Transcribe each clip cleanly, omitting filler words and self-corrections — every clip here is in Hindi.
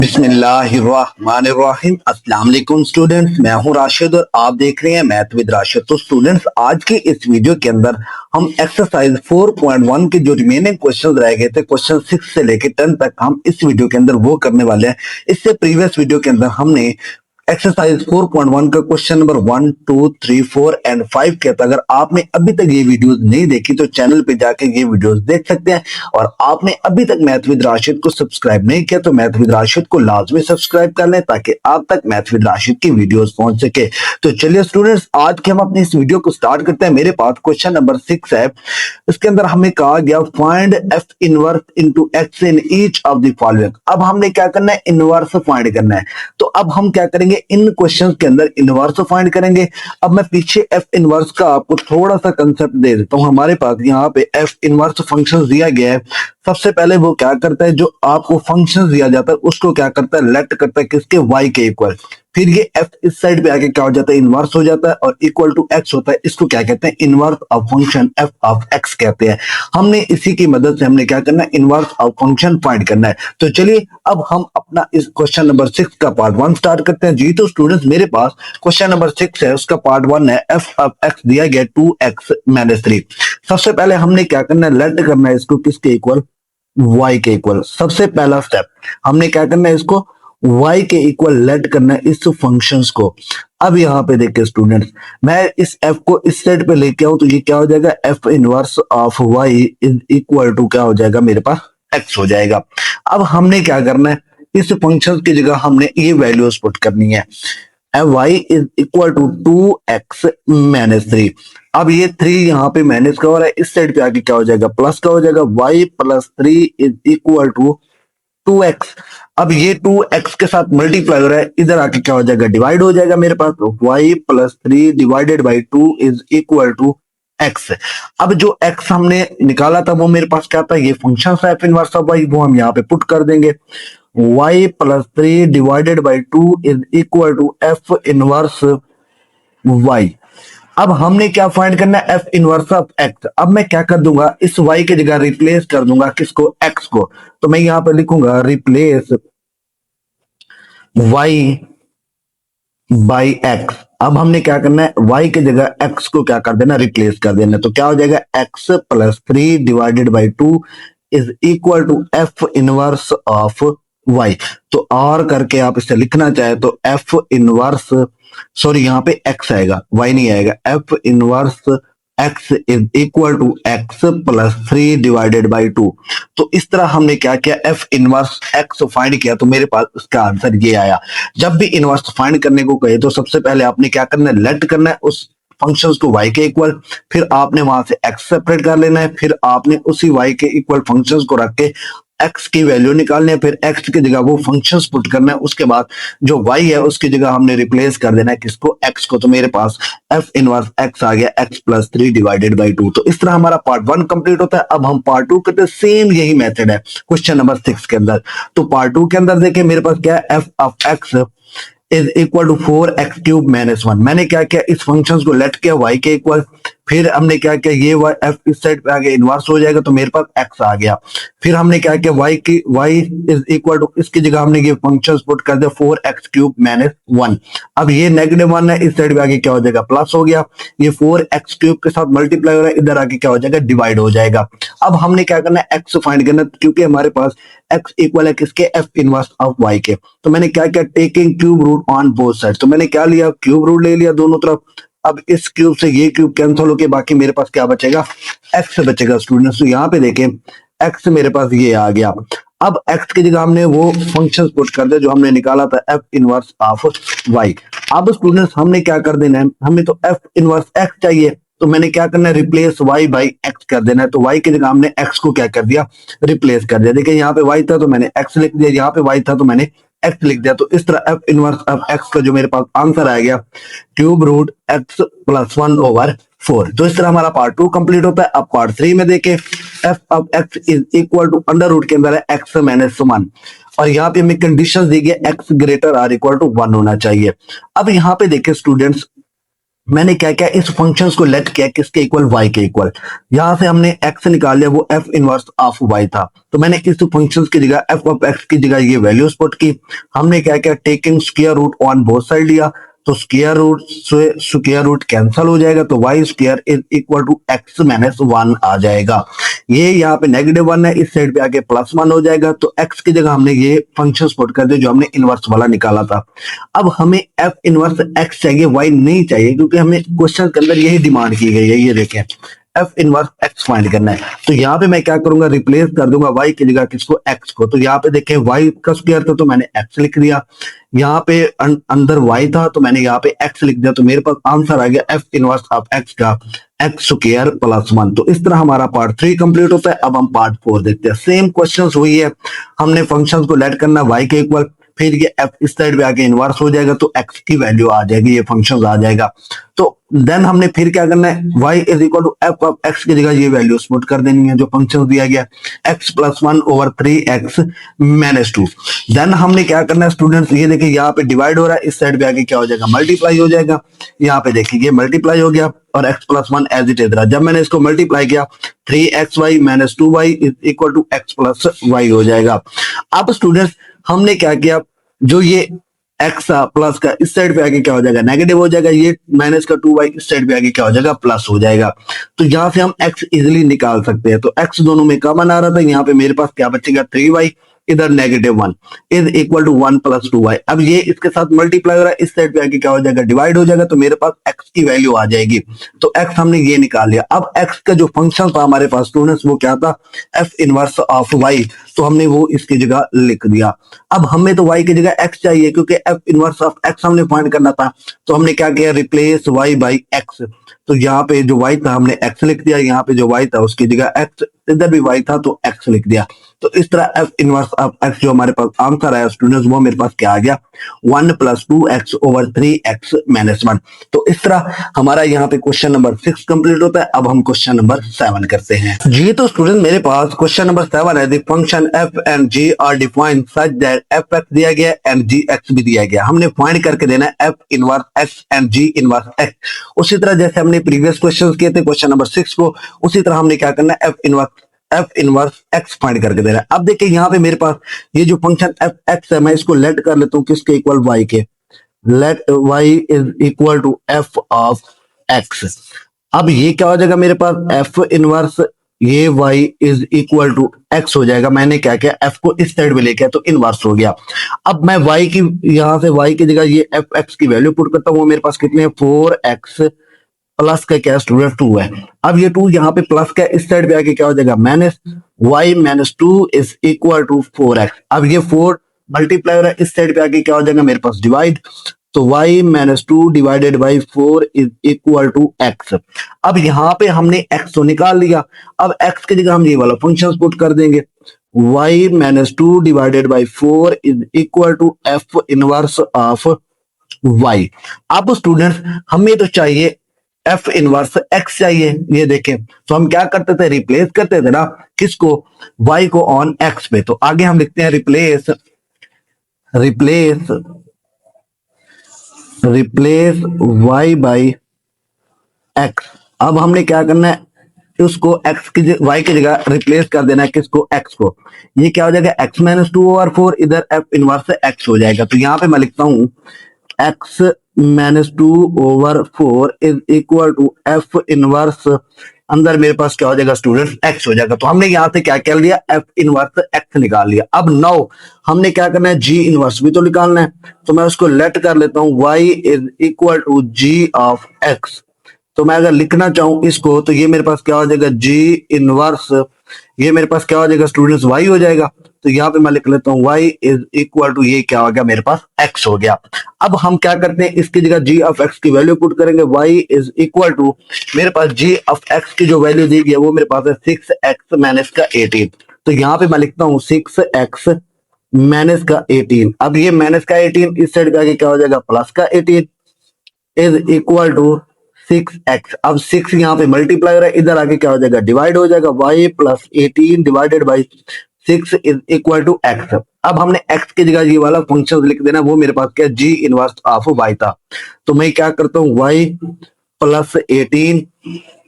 बिस्मिल्लाहिर्रहमानिर्रहीम। अस्सलाम वालेकुम स्टूडेंट्स, मैं हूं राशिद और आप देख रहे हैं मैथ विद राशिद। तो स्टूडेंट्स, आज की इस वीडियो के अंदर हम एक्सरसाइज 4.1 के जो रिमेनिंग क्वेश्चंस रह गए थे, क्वेश्चन 6 से लेकर 10 तक, हम इस वीडियो के अंदर वो करने वाले हैं। इससे प्रीवियस वीडियो के अंदर हमने एक्सरसाइज 4.1 का क्वेश्चन नंबर 1, 2, 3, 4 एंड 5 किया था। अगर आपने अभी तक ये वीडियोस नहीं देखी तो चैनल पे जाके ये वीडियोस देख सकते हैं। और आपने अभी तक मैथ विद राशिद को सब्सक्राइब नहीं किया तो मैथ विद राशिद को लाजमी सब्सक्राइब कर लें ताकि आप तक मैथ विद राशिद की वीडियोस पहुंच सके। तो चलिए स्टूडेंट्स, आज के हम अपनी इस वीडियो को स्टार्ट करते हैं। मेरे पास क्वेश्चन नंबर 6 है। इसके अंदर हमें कहा गया find F inverse into x in each of the following. अब हमने क्या करना है, इनवर्स फाइंड करना है। तो अब हम क्या करेंगे, इन क्वेश्चंस के अंदर इनवर्स फाइंड करेंगे। अब मैं पीछे एफ इनवर्स का आपको थोड़ा सा कंसेप्ट दे देता हूं। हमारे पास यहाँ पे एफ इनवर्स फंक्शन दिया गया है। सबसे पहले वो क्या करता है, जो आपको फंक्शन दिया जाता है उसको क्या करता है, लेट करता है किसके, वाई के इक्वल। फिर ये एफ इस साइड पे आके क्या हो जाता है, इनवर्स हो जाता है और इक्वल टू एक्स होता है। इसको क्या कहते हैं, inverse of function F of x कहते हैं। हमने इसी की मदद से हमने क्या करना है, इनवर्स ऑफ फंक्शन फाइंड करना है। तो चलिए अब हम अपना इस क्वेश्चन नंबर 6 का पार्ट 1 स्टार्ट करते हैं। जी तो स्टूडेंट्स, मेरे पास क्वेश्चन नंबर 6 है, उसका पार्ट 1 है। एफ ऑफ एक्स दिया गया 2x - 3। सबसे पहले हमने क्या करना है, लेट करना है इसको किसके इक्वल, y के इक्वल। सबसे पहला स्टेप हमने क्या करना है, इसको y के इक्वल लेट करना है इस फंक्शंस को। अब यहाँ पे देखिए स्टूडेंट्स, मैं इस f को इस साइड पे लेके आऊं तो ये क्या हो जाएगा, f inverse of y is equal to क्या हो जाएगा, मेरे पास x हो जाएगा। अब हमने क्या करना है, इस फंक्शन की जगह हमने ये वैल्यूज पुट करनी है। y is equal to 2x - 3। अब ये 3 यहाँ पे माइनस का हो रहा है, इस साइड पे आके क्या हो जाएगा, प्लस का हो जाएगा। y + 3 is equal to 2x। अब ये 2x के साथ मल्टीप्लाई हो रहा है, इधर आके क्या हो जाएगा, डिवाइड हो जाएगा मेरे पास। तो y + 3 divided by 2 is equal to x। अब जो x हमने निकाला था वो मेरे पास क्या था, ये function F inverse of y, वो हम यहाँ पे पुट कर देंगे। y + 3 divided by 2 is equal to f inverse y। अब हमने क्या फाइंड करना है, एफ इनवर्स ऑफ एक्स। अब मैं क्या कर दूंगा, इस y की जगह रिप्लेस कर दूंगा किसको, x को। तो मैं यहां पर लिखूंगा रिप्लेस y बाई x। अब हमने क्या करना है, y की जगह x को क्या कर देना, रिप्लेस कर देना। तो क्या हो जाएगा, x + 3 divided by 2 is equal to F inverse of y। तो और करके आप इसे लिखना चाहे तो एफ इनवर्स, सॉरी यहाँ पे x आएगा, y नहीं आएगा। F inverse x is equal to x + 3 divided by 2। तो इस तरह हमने क्या किया, एफ इनवर्स x फाइंड किया तो मेरे पास इसका आंसर ये आया। जब भी इनवर्स फाइंड करने को कहे तो सबसे पहले आपने क्या करना है, लेट करना है उस फंक्शंस को y के इक्वल, फिर आपने वहां से x सेपरेट कर लेना है, फिर आपने उसी y के इक्वल फंक्शंस को रख के x की वैल्यू निकालनी है, फिर x की जगह वो फंक्शंस पुट करना है। उसके बाद जो y है उसकी जगह हमने रिप्लेस कर देना है किसको, x को। तो मेरे पास f इनवर्स x आ गया, x + 3 डिवाइडेड बाई 2। तो इस तरह हमारा पार्ट 1 कंप्लीट होता है। अब हम पार्ट 2 करते हैं, सेम यही मेथड है क्वेश्चन नंबर 6 के अंदर। तो पार्ट 2 के अंदर देखिए मेरे पास क्या है, f of x is equal to 4x³ - 1। मैंने क्या किया, इस फंक्शन को लेट किया y के इक्वल, फिर हमने क्या किया, ये f इस साइड पे आगे इनवर्स हो जाएगा तो मेरे पास x आ गया। फिर हमने क्या किया, y इज इक्वल टू, इसकी जगह हमने ये फंक्शन पुट कर दिया 4x³ - 1। अब ये -1 है, इस साइड पे आगे क्या हो जाएगा, प्लस हो गया। ये 4x³ के साथ मल्टीप्लाई हो रहा है, इधर आगे क्या हो जाएगा, डिवाइड हो जाएगा। अब हमने क्या करना है, x फाइंड करना, क्योंकि हमारे पास x इक्वल है किसके, f इनवर्स ऑफ y के। तो मैंने क्या किया, taking cube root on both side. तो मैंने क्या लिया, क्यूब रूट ले लिया दोनों तरफ। अब इस क्यूब से ये क्यूब कैंसिल होके बाकी मेरे पास क्या बचेगा, x बचेगा स्टूडेंट्स। तो यहाँ पे देखें x मेरे पास ये आ गया। अब x की जगह हमने वो फंक्शन पुट कर दिया जो हमने निकाला था, f इनवर्स ऑफ y। अब स्टूडेंट्स हमने क्या कर देना है, हमें तो f इनवर्स x चाहिए, तो मैंने क्या करना है, रिप्लेस y बाई x कर देना है। तो y की जगह हमने x को क्या कर दिया, रिप्लेस कर दिया। देखिए यहाँ पे y था तो मैंने x लिख दिया, यहाँ पे y था तो मैंने x लिख दिया। तो इस तरह f इनवर्स ऑफ x का जो मेरे पास आंसर आ गया, क्यूब रूट x + 1/4। तो इस तरह हमारा पार्ट 2 कंप्लीट होता है। अब पार्ट 3 में देखें, f of x is equal to under root के अंदर है x - 1, और यहाँ पे हमें कंडीशंस दी गई x greater or equal to 1 होना चाहिए। अब यहाँ पे देखें स्टूडेंट्स, मैंने क्या किया, इस फंक्शंस को लेट किया किसके इक्वल, y के इक्वल। यहां से हमने x निकाल लिया, वो f इनवर्स ऑफ y था। तो मैंने इस फंक्शंस की जगह f ऑफ x की जगह ये वैल्यूज पुट की। हमने क्या किया, taking square root on both side लिया, तो स्क्वायर रूट से स्क्वायर रूट कैंसिल हो जाएगा, तो y square is equal to x minus 1 आ जाएगा। ये यहाँ पे -1 है, इस साइड पे आके +1 हो जाएगा, तो x की जगह हमने ये फंक्शंस पुट कर दिए जो हमने इनवर्स वाला निकाला था। अब हमें f इनवर्स x चाहिए, y नहीं चाहिए, क्योंकि हमें क्वेश्चन के अंदर यही डिमांड की गई है। ये देखें, f इनवर्स x फाइंड करना है, तो यहाँ पे मैं क्या करूंगा, रिप्लेस कर दूंगा y की जगह किसको, x को। तो यहाँ पे देखें y का स्क्वायर था तो मैंने x लिख दिया, यहाँ पे अंदर y था तो मैंने यहाँ पे x लिख दिया, तो मेरे पास आंसर आ गया f इनवर्स ऑफ x का x स्क्वायर प्लस 1। तो इस तरह हमारा पार्ट 3 कंप्लीट होता है। अब हम पार्ट 4 देखते हैं। सेम क्वेश्चंस हुई है, हमने फंक्शंस को लेट करना y के इक्वल, फिर ये f इस साइड पे आके इनवर्स हो जाएगा, तो x की वैल्यू आ जाएगी, ये फंक्शन आ जाएगा। तो देन हमने फिर क्या करना है, y is equal to f of x की जगह ये वैल्यू पुट कर देनी है जो फंक्शन दिया गया, x plus 1 over 3x minus 2। Then हमने क्या करना है स्टूडेंट्स, ये देखिए यहाँ पे डिवाइड हो रहा है, इस साइड पे आके क्या हो जाएगा, मल्टीप्लाई हो जाएगा। यहाँ पे देखिए ये मल्टीप्लाई हो गया और x plus 1 as it is रहा। जब मैंने इसको मल्टीप्लाई किया, 3xy minus 2y is equal to x plus y हो जाएगा। अब स्टूडेंट्स हमने क्या किया, जो ये x प्लस का इस साइड पे आगे क्या हो जाएगा, नेगेटिव हो जाएगा, ये माइनस का 2y इस साइड पे आगे क्या हो जाएगा, प्लस हो जाएगा। तो यहां से हम x इजिली निकाल सकते हैं। तो x दोनों में कॉमन आ रहा था, यहाँ पे मेरे पास क्या बचेगा, 3y, इधर -1 is equal to 1 plus 2y। अब ये इसके साथ मल्टीप्लाई हो रहा है, इस साइड पे आगे क्या हो जाएगा, डिवाइड हो जाएगा, तो मेरे पास x की वैल्यू आ जाएगी। तो x हमने ये निकाल लिया। अब x का जो फंक्शन था हमारे पास स्टूडेंट्स, वो क्या था, f इनवर्स ऑफ y, तो हमने वो इसकी जगह लिख दिया। अब हमें तो y की जगह x चाहिए, क्योंकि f इनवर्स ऑफ x हमने फाइंड करना था। तो हमने क्या किया, रिप्लेस y बाई x। तो यहाँ पे जो y था हमने x लिख दिया, यहाँ पे जो y था उसकी जगह x, इधर भी y था तो x लिख दिया। तो इस तरह f इनवर्स ऑफ x जो हमारे पास आंसर आया स्टूडेंट्स, वो मेरे पास क्या आ गया, 1 plus 2x over 3x minus 1। तो इस तरह हमारा यहाँ पे क्वेश्चन नंबर 6 कंप्लीट होता है। अब हम क्वेश्चन नंबर 7 करते हैं जी। तो स्टूडेंट मेरे पास क्वेश्चन नंबर 7 है, the function f and g are defined such that fx दिया गया एंड gx भी दिया गया। हमने फाइंड करके देना है f inverse x and g inverse x। उसी तरह जैसे हमने प्रीवियस क्वेश्चन किए थे क्वेश्चन नंबर 6 को, उसी तरह हमने क्या करना है, f इनवर्स x फाइंड करके दे रहा है। अब देखिए यहाँ पे मेरे पास ये जो फंक्शन f x है, मैं इसको लेट कर लेता हूँ किसके इक्वल, y के। Let y is equal to f of x। अब ये क्या हो जाएगा मेरे पास, f इनवर्स ये y is equal to x हो जाएगा। मैंने क्या किया, f को इस साइड में लेके तो इनवर्स हो गया। अब मैं y की, यहां से y की जगह ये f x की वैल्यू पुट करता हूँ, वो मेरे पास कितने है, 4x प्लस का क्या स्टूडेंट 2 है। अब ये 2 यहाँ पे प्लस का, इस साइड पे आके क्या हो जाएगा, minus y minus 2 is equal to 4x। अब ये 4 मल्टीप्लाई हो रहा है, इस साइड पे आके क्या हो जाएगा मेरे पास, डिवाइड। तो y minus 2 divided by 4 is equal to x। अब यहाँ पे हमने x तो निकाल लिया, अब x की जगह हम ये वाला फंक्शन पुट कर देंगे, y minus 2 divided by 4 is equal to f inverse of y। अब स्टूडेंट्स हमें तो चाहिए f इनवर्स x चाहिए। ये देखें, तो हम क्या करते थे, रिप्लेस करते थे ना किसको, y को ऑन x पे। तो आगे हम लिखते हैं रिप्लेस y बाई x। अब हमने क्या करना है, उसको x की y की जगह रिप्लेस कर देना है किसको, x को। ये क्या हो जाएगा, x माइनस 2 ओवर 4, इधर f इनवर्स x हो जाएगा। तो यहाँ पे मैं लिखता हूं x minus 2 over 4 is equal to f inverse, अंदर मेरे पास क्या हो जाएगा स्टूडेंट, x हो जाएगा। तो हमने यहां से क्या कर लिया, f इनवर्स x निकाल लिया। अब नाउ हमने क्या करना है, g इनवर्स भी तो निकालना है। तो मैं उसको लेट कर लेता हूं, y is equal to g of x। तो मैं अगर लिखना चाहूं इसको, तो ये मेरे पास क्या हो जाएगा, g इनवर्स, ये मेरे पास क्या हो जाएगा स्टूडेंट्स, y हो जाएगा। तो यहाँ पे मैं लिख लेता हूँ y इज इक्वल टू, ये क्या हो गया मेरे पास, x हो गया। अब हम क्या करते हैं, इसकी जगह g ऑफ x की वैल्यू पुट करेंगे, y इज इक्वल टू, मेरे पास g ऑफ x की जो वैल्यू दी गई है वो मेरे पास है 6x माइनस का 18। तो यहाँ पे मैं लिखता हूँ 6x माइनस का 18। अब ये माइनस का 18 इस साइड पे आगे क्या हो जाएगा, प्लस का 18 इज इक्वल टू 6x। अब 6 यहाँ पे मल्टीप्लाई हो रहा है, इधर आगे क्या हो जाएगा, डिवाइड हो जाएगा, y plus 18 divided by 6 is equal to x। अब हमने x की जगह ये वाला फंक्शन लिख देना, वो मेरे पास क्या, g इनवर्स ऑफ y था। तो मैं क्या करता हूँ, y plus 18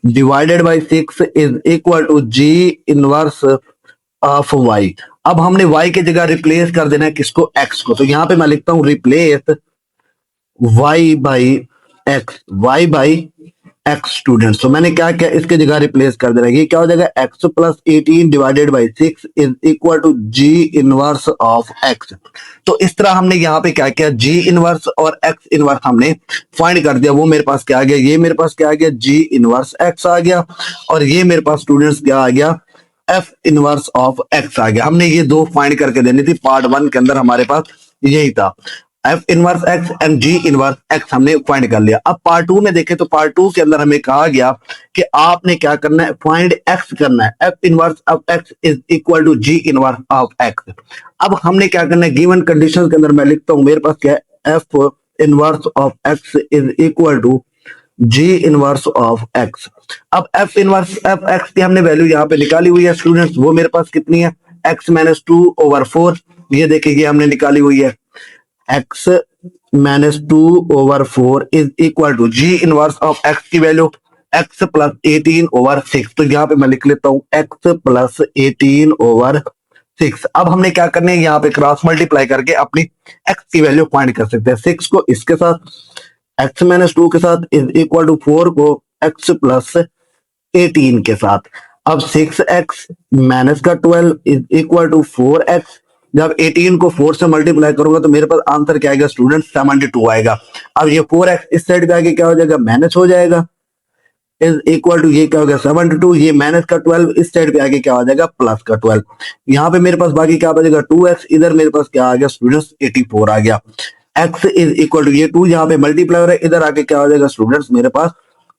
divided by 6 is equal to g inverse of y. अब हमने y की जगह रिप्लेस कर देना है किसको, x को। तो यहां पे मैं लिखता हूं replace y by x, y by x students. तो मैंने क्या किया, इसकी जगह रिप्लेस कर देना। ये क्या हो जाएगा, x plus 18 divided by 6 is equal to g inverse of x। तो इस तरह हमने यहाँ पे क्या किया, g इनवर्स और x इनवर्स हमने फाइंड कर दिया। वो मेरे पास क्या आ गया, ये मेरे पास क्या आ गया, g इनवर्स x आ गया, और ये मेरे पास स्टूडेंट्स क्या आ गया, f इनवर्स ऑफ x आ गया। हमने ये दो फाइंड करके देनी थी, पार्ट 1 के अंदर हमारे पास यही था, F inverse x and ji inverse x हमने फाइंड कर लिया। अब पार्ट 2 में देखें तो पार्ट 2 के अंदर हमें कहा गया कि आपने क्या करना है, फाइंड एक्स करना है। F inverse of x is equal to g inverse of x. अब हमने क्या करना है, गिवन कंडीशन के अंदर मैं लिखता हूं, मेरे पास क्या है, f inverse of x is equal to g inverse of x. अब एफ इनवर्स ऑफ एक्स की हमने वैल्यू यहाँ पे निकाली हुई है स्टूडेंट्स, वो मेरे पास कितनी है, एक्स माइनस 2/4। ये देखिए ये हमने निकाली हुई है, x minus 2/4 is equal to g inverse of x की वैल्यू x प्लस 18/6। तो यहाँ पे मैं लिख लेता हूं x प्लस 18/6। अब हमने क्या करना है, यहाँ पे क्रॉस मल्टीप्लाई करके अपनी x की वैल्यू फाइंड कर सकते हैं। 6 को इसके साथ, x माइनस 2 के साथ इज इक्वल टू 4 को x प्लस 18 के साथ। अब 6x माइनस का 12 इज इक्वल टू 4x। जब 18 को 4 से मल्टीप्लाई करूंगा तो मेरे पास आंसर क्या आएगा स्टूडेंट, 72 आएगा। अब ये 4x इस साइड पे आके क्या हो जाएगा, माइनस हो जाएगा, इज इक्वल टू ये क्या हो गया 72। ये माइनस का 12 इस साइड पे आके क्या हो जाएगा, प्लस का 12। यहाँ पे मेरे पास बाकी क्या बचेगा 2x, इधर मेरे पास क्या आ गया स्टूडेंट्स 84 आ गया। x इज इक्वल टू ये 2 यहाँ पे मल्टीप्लाई हो रहा है, इधर आके क्या हो जाएगा स्टूडेंट्स, मेरे पास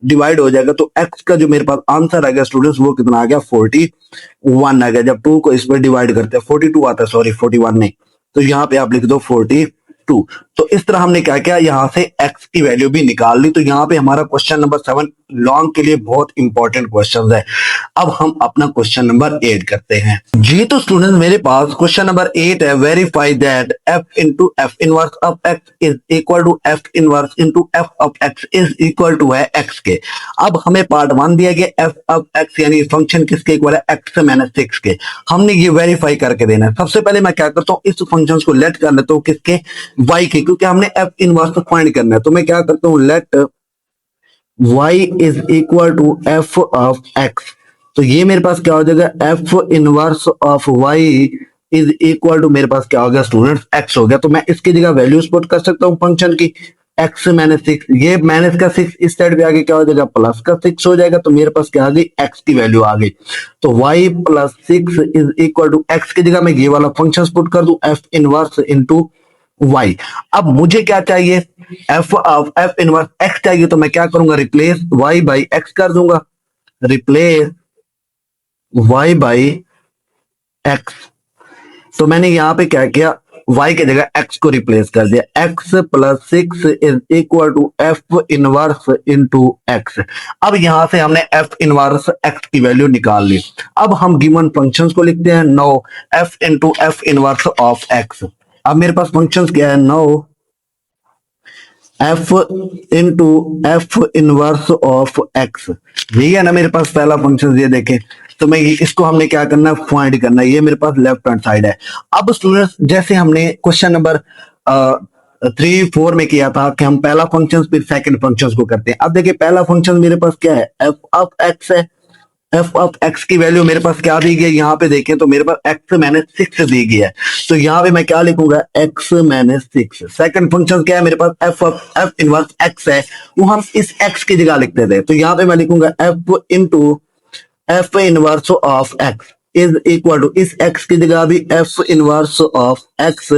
डिवाइड हो जाएगा। तो x का जो मेरे पास आंसर आ गया स्टूडेंट्स, वो कितना आ गया, 41 आ गया। जब 2 को इस पर डिवाइड करते हैं 42 आता है, सॉरी 41 नहीं, तो यहाँ पे आप लिख दो 42। तो इस तरह हमने क्या किया, यहाँ से x की वैल्यू भी निकाल ली। तो यहाँ पे हमारा क्वेश्चन नंबर 7 लॉन्ग के लिए बहुत इंपॉर्टेंट क्वेश्चन है। अब हम अपना क्वेश्चन नंबर 8 करते हैं जी। तो स्टूडेंट मेरे पास क्वेश्चन नंबर 8 है, verify that f into f inverse of x is equal to F inverse into f of x is equal to है x के। अब हमें पार्ट 1 दिया गया, f ऑफ x यानी फंक्शन किसके इक्वल है, x माइनस 6 के। हमने ये वेरीफाई करके देना है। सबसे पहले मैं क्या करता हूँ, इस फंक्शन को लेट कर लेता हूँ किसके, y के, क्योंकि हमने f इनवर्स फाइंड करना है। तो मैं क्या करता हूँ, let y is equal to f of x। तो ये मेरे पास क्या हो जाएगा, f inverse of y is equal to मेरे पास क्या हो गया स्टूडेंट्स, x हो गया। तो मैं इसकी जगह वैल्यूज पुट कर सकता हूँ फंक्शन की, x माइनस 6, ये माइनस का 6 इस साइड पे आगे क्या हो जाएगा, प्लस का 6 हो जाएगा। तो मेरे पास क्या आ गई, x की वैल्यू आ गई। तो y plus 6 is equal to x की जगह मैं ये वाला फंक्शन पुट कर दूं, f इनवर्स इंटू y। अब मुझे क्या चाहिए, f of f inverse x चाहिए। तो मैं क्या करूंगा, रिप्लेस y बाई x कर दूंगा, रिप्लेस y बाई x। तो मैंने यहां पे क्या किया, y की जगह x को रिप्लेस कर दिया, x plus 6 is equal to f inverse into x। अब यहां से हमने f इनवर्स x की वैल्यू निकाल ली। अब हम गिवन फंक्शंस को लिखते हैं, now f into f inverse of x। अब मेरे पास फंक्शंस क्या है, now f into f inverse of x। यही है ना मेरे पास पहला फंक्शन, ये देखें। तो मैं इसको हमने क्या करना है, फाइंड करना है। ये मेरे पास लेफ्ट हैंड साइड है। अब स्टूडेंट्स जैसे हमने क्वेश्चन नंबर 3-4 में किया था कि हम पहला फंक्शन फिर सेकंड फंक्शन को करते हैं। अब देखिए पहला फंक्शन मेरे पास क्या है, एफ ऑफ एक्स है। एफ ऑफ एक्स की वैल्यू मेरे पास क्या दी गई है, यहाँ पे देखें तो मेरे पास एक्स माइनस 6 दी गई है। तो यहाँ पे मैं क्या लिखूंगा, एक्स माइनस 6। सेकंड फंक्शन क्या है मेरे पास, F of F inverse X है, वो हम इस एक्स की जगह लिखते थे। तो यहाँ पे मैं लिखूंगा f into f inverse of x is equal to, इस एक्स की जगह भी f inverse of x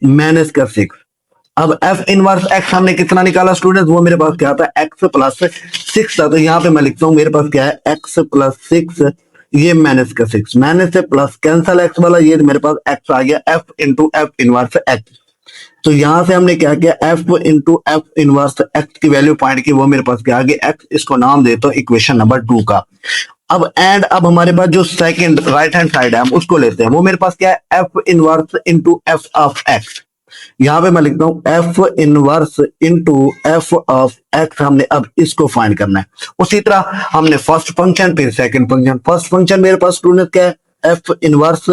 minus का 6। अब एफ इनवर्स एक्स हमने कितना निकाला स्टूडेंट, वो मेरे पास क्या था, एक्स प्लस 6 था। तो यहाँ पे मैं लिखता हूँ मेरे पास क्या है, एक्स प्लस 6, ये माइनस का 6, माइनस से प्लस कैंसल एक्स वाला, ये मेरे पास एक्स आ गया, F into f inverse x. तो यहां से हमने क्या किया, f into f inverse x की वैल्यू फाइंड की, वो मेरे पास क्या आ गया, एक्स। इसको नाम देता हूं इक्वेशन नंबर 2 का। अब हमारे पास जो सेकंड राइट हैंड साइड है हम उसको लेते हैं। वो मेरे पास क्या है, f inverse into f of x. यहाँ पे मैं लिखता हूँ F inverse into f of x, हमने अब इसको फाइंड करना है। उसी तरह हमने फर्स्ट फंक्शन फिर सेकंड फंक्शन, फर्स्ट फंक्शन मेरे पास स्टूडेंट क्या है, एफ इनवर्स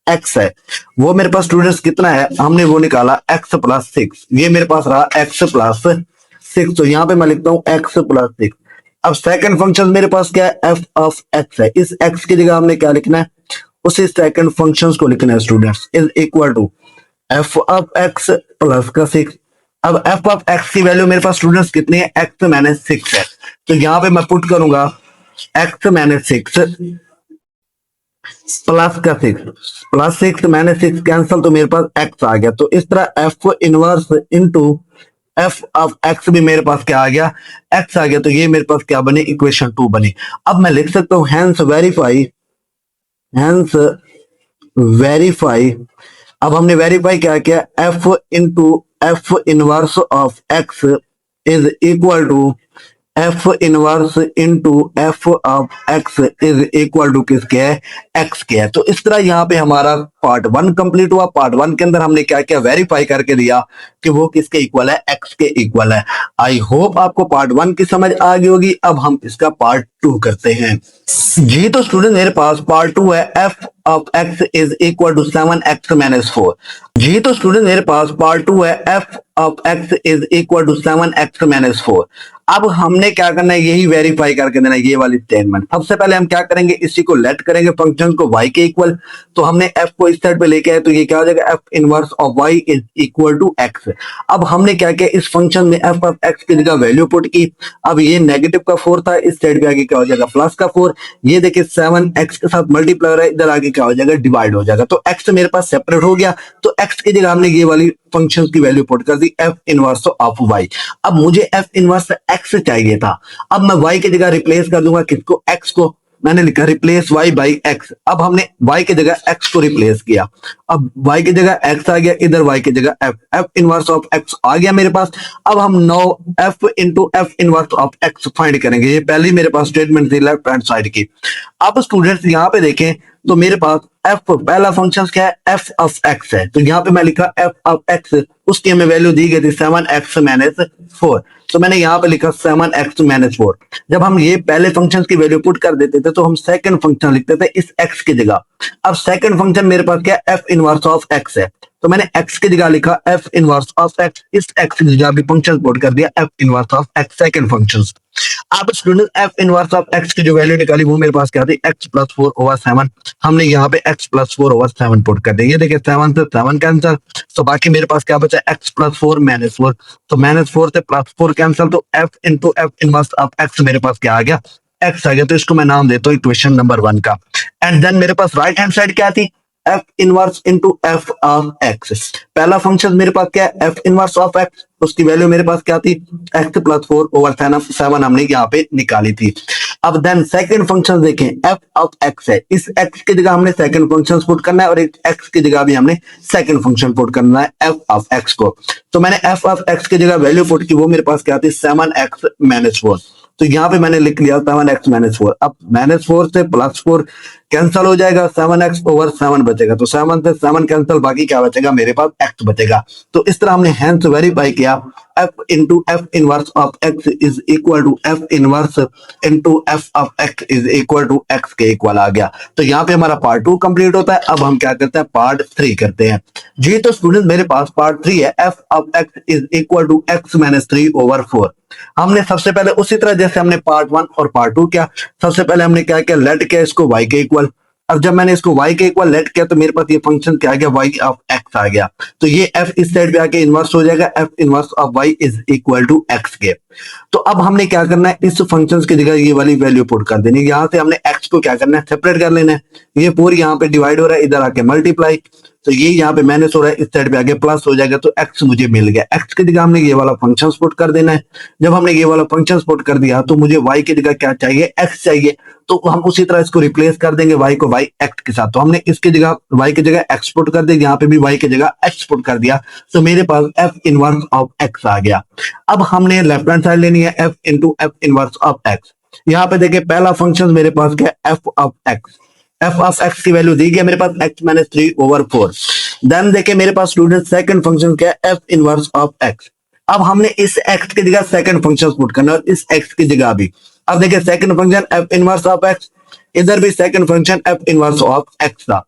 एक्स है, वो मेरे पास स्टूडेंट्स कितना है, हमने वो निकाला एक्स प्लस सिक्स, ये मेरे पास रहा एक्स प्लस सिक्स, तो यहाँ पे मैं लिखता हूँ एक्स प्लस सिक्स। अब सेकंड फंक्शन मेरे पास क्या है, एफ ऑफ एक्स है, इस एक्स की जगह हमने क्या लिखना है, उसी सेकंड फंक्शन को लिखना है students, is equal to f of x plus का सिक्स। अब एफ ऑफ एक्स की वैल्यू मेरे पास स्टूडेंट्स कितनी है, एक्स माइनस सिक्स है, तो यहाँ पे मैं पुट करूंगा एक्स माइनस सिक्स प्लस का six, plus six minus six cancel, तो मेरे पास एक्स आ गया। तो इस तरह F inverse into f of x भी मेरे पास क्या आ गया, एक्स आ गया, तो ये मेरे पास क्या बने, इक्वेशन 2 बनी। अब मैं लिख सकता हूं हैंस वेरीफाई, हैंस वेरीफाई, अब हमने वेरीफाई क्या किया, f into f inverse of x is equal to F inverse into f of x is equal to किसके है, एक्स के है। तो इस तरह यहाँ पे हमारा पार्ट 1 कंप्लीट हुआ। पार्ट 1 के अंदर हमने क्या किया, वेरीफाई करके दिया कि वो किसके इक्वल है, एक्स के इक्वल है। आई होप आपको पार्ट 1 की समझ आ गई होगी। अब हम इसका पार्ट 2 करते हैं जी। तो स्टूडेंट मेरे पास पार्ट 2 है, f of x is equal to 7x minus 4। जी तो स्टूडेंट मेरे पास पार्ट 2 है, f of x is equal to 7x minus 4। अब हमने क्या करना है, यही वेरीफाई करके देना है ये वाली स्टेटमेंट। सबसे पहले हम क्या करेंगे, इसी को लेट करेंगे फंक्शन को y के इक्वल, तो हमने f को इस साइड पे लेके आए, तो ये क्या हो जाएगा, f inverse of y is equal to x। अब हमने क्या किया, इस फंक्शन में f ऑफ x की जगह वैल्यू पुट की। अब ये नेगेटिव का 4 था, इस साइड पे आगे क्या हो जाएगा, प्लस का 4। ये देखिए 7x के साथ मल्टीप्लाई हो रहा है, इधर आगे क्या हो जाएगा, डिवाइड हो जाएगा। तो x मेरे पास सेपरेट हो गया, तो x की जगह हमने ये वाली फंक्शन की वैल्यू पुट कर दी, f इनवर्स ऑफ y। अब मुझे f इनवर्स x चाहिए था, अब मैं y की जगह रिप्लेस कर दूंगा किसको, x को। मैंने लिखा रिप्लेस y बाई x। अब हमने y की जगह x को रिप्लेस किया, अब y की जगह x आ गया, इधर y की जगह f, f inverse of x आ गया मेरे पास। अब हम now f into f inverse of x find करेंगे। ये पहली मेरे पास स्टेटमेंट थी लेफ्ट हैंड साइड की। अब स्टूडेंट्स यहाँ पे देखें तो मेरे पास f पहला फंक्शन क्या है, f ऑफ x है, तो यहाँ पे मैं लिखा f ऑफ x, उसकी हमें वैल्यू दी गई थी 7x माइनस 4, तो मैंने यहाँ पे लिखा 7x माइनस 4। जब हम ये पहले फंक्शन की वैल्यू पुट कर देते थे तो हम सेकंड फंक्शन लिखते थे इस x की जगह। अब सेकंड फंक्शन मेरे पास क्या है, f इनवर्स ऑफ x है, तो मैंने x की जगह लिखा f इनवर्स ऑफ x, इस x की जगह भी फंक्शन पुट कर दिया f inverse of x second function. अब student f inverse of x की जो वैल्यू निकाली वो मेरे पास क्या थी, x प्लस 4 ओवर 7। हमने यहाँ पे x प्लस 4 ओवर 7 पुट कर दिया। ये देखिए 7 से 7 कैंसिल, तो बाकी मेरे पास क्या बचा, x प्लस 4 माइनस 4, तो माइनस 4 से प्लस 4 कैंसिल, तो f into f inverse of x मेरे पास क्या आ गया, x आ गया। तो इसको मैं नाम देता हूँ इक्वेशन नंबर 1 का। एंड देन मेरे पास राइट हैंड साइड क्या थी, f inverse into f of x। पहला फंक्शन मेरे पास क्या है, f इनवर्स ऑफ x, उसकी वैल्यू मेरे पास क्या थी, x प्लस 4 ओवर 7 हमने यहाँ पे निकाली थी। अब देन सेकंड फंक्शन देखें, f ऑफ x है, इस x की जगह हमने सेकंड फंक्शन पुट करना है और एक x की जगह भी हमने सेकंड फंक्शन पुट करना है f ऑफ x को। तो मैंने f ऑफ x की जगह वैल्यू पुट की, वो मेरे पास क्या थी, 7x माइनस 4, तो यहाँ पे मैंने लिख लिया 7x माइनस 4। अब माइनस 4 से प्लस 4 कैंसिल हो जाएगा, 7x ओवर 7 बचेगा, तो 7 से 7 कैंसिल, बाकी क्या बचेगा, मेरे पास x बचेगा। तो इस तरह हमने हैंस वेरीफाई किया, f into f inverse of x is equal to f inverse into f of x is equal to x के इक्वल आ गया। तो यहाँ पे हमारा पार्ट 2 कंप्लीट होता है। अब हम क्या करते हैं, पार्ट 3 करते हैं जी। तो स्टूडेंट मेरे पास पार्ट 3 है, f of x is equal to x minus 3 over 4। हमने सबसे पहले उसी तरह जैसे हमने पार्ट 1 और पार्ट 2 किया, सबसे पहले हमने क्या किया, लेट किया इसको y के इक्वल। अब जब मैंने इसको y के इक्वल लेट किया तो मेरे पास ये फंक्शन क्या आ गया, y ऑफ x आ गया, तो ये f इस साइड पे आके इनवर्स हो जाएगा, f inverse of y is equal to x के। तो अब हमने क्या करना है, इस फंक्शन की जगह ये वाली वैल्यू पुट कर देनी है। यहाँ से हमने x को क्या करना है, सेपरेट कर लेना है। ये पूरी यहाँ पे डिवाइड हो रहा है, इधर आके मल्टीप्लाई, तो ये यहाँ पे माइनस हो रहा है, इस साइड पे आगे प्लस हो जाएगा, तो x मुझे मिल गया। x की जगह हमने ये वाला फंक्शन पुट कर देना है। जब हमने ये वाला फंक्शन पुट कर दिया तो मुझे y की जगह क्या चाहिए, x चाहिए, तो हम उसी तरह इसको रिप्लेस कर देंगे y को y x के साथ। तो हमने इसकी जगह y की जगह x पुट कर दिया, यहाँ पे भी y की जगह x पुट कर दिया, तो मेरे पास f इनवर्स ऑफ x आ गया। अब हमने लेफ्ट हैंड साइड लेनी है, f into f inverse of x। यहाँ पे देखिए पहला फंक्शन मेरे पास क्या है, f of x, f of x की वैल्यू दी गई मेरे पास x माइनस 3 ओवर 4। देन देखिए मेरे पास स्टूडेंट सेकंड फंक्शन क्या है, एफ इनवर्स ऑफ एक्स। अब हमने इस एक्स की जगह सेकंड फंक्शन पुट करना है और इस एक्स की जगह भी। अब देखिए second function F inverse of x, इधर भी second function F inverse of x था।